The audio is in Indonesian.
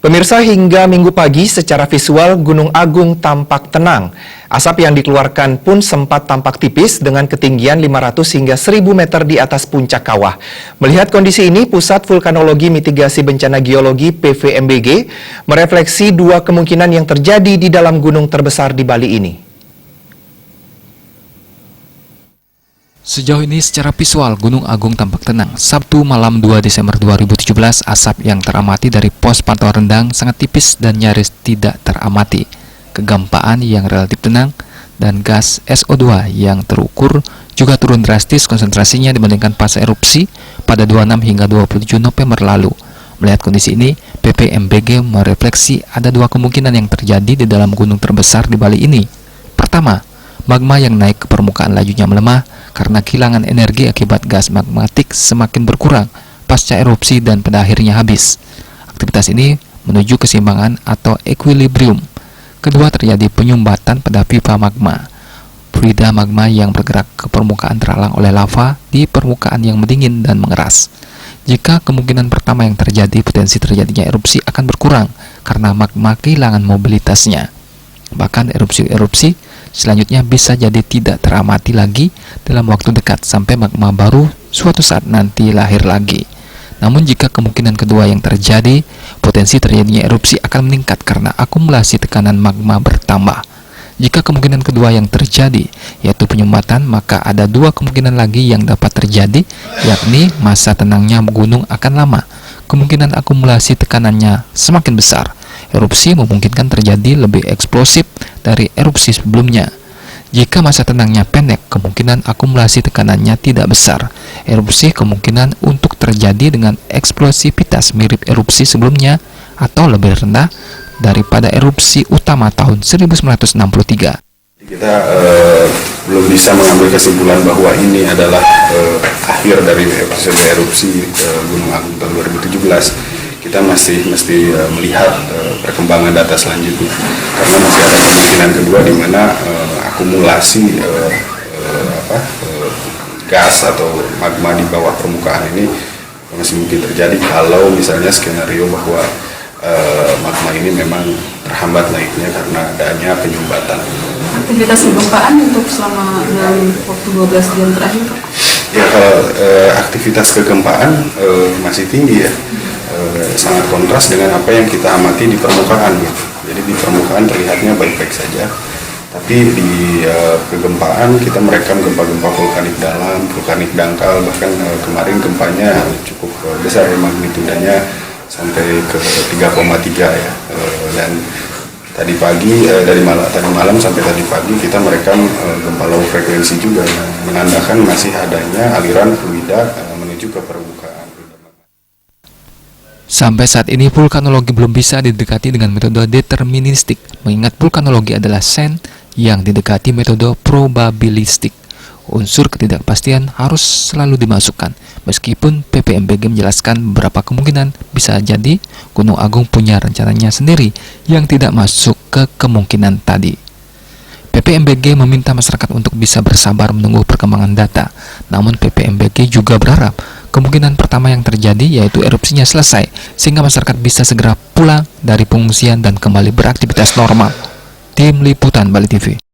Pemirsa, hingga Minggu pagi secara visual Gunung Agung tampak tenang. Asap yang dikeluarkan pun sempat tampak tipis dengan ketinggian 500 hingga 1000 meter di atas puncak kawah. Melihat kondisi ini, Pusat Vulkanologi Mitigasi Bencana Geologi PVMBG merefleksi dua kemungkinan yang terjadi di dalam gunung terbesar di Bali ini. Sejauh ini secara visual Gunung Agung tampak tenang. Sabtu malam 2 Desember 2017, asap yang teramati dari pos pantauan rendah sangat tipis dan nyaris tidak teramati. Kegempaan yang relatif tenang dan gas SO2 yang terukur juga turun drastis konsentrasinya dibandingkan pas erupsi pada 26 hingga 27 November lalu. Melihat kondisi ini, PVMBG merefleksi ada dua kemungkinan yang terjadi di dalam gunung terbesar di Bali ini. Pertama, magma yang naik ke permukaan lajunya melemah karena kehilangan energi akibat gas magmatik semakin berkurang pasca erupsi dan pada akhirnya habis. Aktivitas ini menuju keseimbangan atau equilibrium. Kedua, terjadi penyumbatan pada pipa magma. Fluida magma yang bergerak ke permukaan terhalang oleh lava di permukaan yang mendingin dan mengeras. Jika kemungkinan pertama yang terjadi, potensi terjadinya erupsi akan berkurang karena magma kehilangan mobilitasnya. Bahkan erupsi-erupsi selanjutnya bisa jadi tidak teramati lagi dalam waktu dekat sampai magma baru suatu saat nanti lahir lagi. Namun jika kemungkinan kedua yang terjadi, potensi terjadinya erupsi akan meningkat karena akumulasi tekanan magma bertambah. Jika kemungkinan kedua yang terjadi, yaitu penyumbatan, maka ada dua kemungkinan lagi yang dapat terjadi, yakni masa tenangnya gunung akan lama, kemungkinan akumulasi tekanannya semakin besar. Erupsi memungkinkan terjadi lebih eksplosif dari erupsi sebelumnya. Jika masa tenangnya pendek, kemungkinan akumulasi tekanannya tidak besar. Erupsi kemungkinan untuk terjadi dengan eksplosivitas mirip erupsi sebelumnya atau lebih rendah daripada erupsi utama tahun 1963. Kita belum bisa mengambil kesimpulan bahwa ini adalah akhir dari episode erupsi Gunung Agung tahun 2017. Kita masih mesti melihat perkembangan data selanjutnya karena masih ada kemungkinan kedua di mana akumulasi gas atau magma di bawah permukaan ini masih mungkin terjadi kalau misalnya skenario bahwa magma ini memang terhambat naiknya karena adanya penyumbatan. Aktivitas kegempaan untuk selama dalam waktu 12 jam terakhir, Pak? Ya, kalau aktivitas kegempaan masih tinggi ya. Sangat kontras dengan apa yang kita amati di permukaan gitu. Jadi di permukaan terlihatnya baik-baik saja, tapi di kegempaan kita merekam gempa-gempa vulkanik dalam, vulkanik dangkal, bahkan kemarin gempanya cukup besar ya, magnitudanya sampai ke 3,3 ya. Dan tadi pagi tadi malam sampai tadi pagi kita merekam gempa low frekuensi juga yang menandakan masih adanya aliran fluida menuju ke permukaan. Sampai saat ini vulkanologi belum bisa didekati dengan metode deterministik, mengingat vulkanologi adalah sains yang didekati metode probabilistik. Unsur ketidakpastian harus selalu dimasukkan, meskipun PVMBG menjelaskan beberapa kemungkinan bisa jadi Gunung Agung punya rencananya sendiri yang tidak masuk ke kemungkinan tadi. PVMBG meminta masyarakat untuk bisa bersabar menunggu perkembangan data, namun PVMBG juga berharap kemungkinan pertama yang terjadi yaitu erupsinya selesai sehingga masyarakat bisa segera pulang dari pengungsian dan kembali beraktivitas normal. Tim Liputan Bali TV.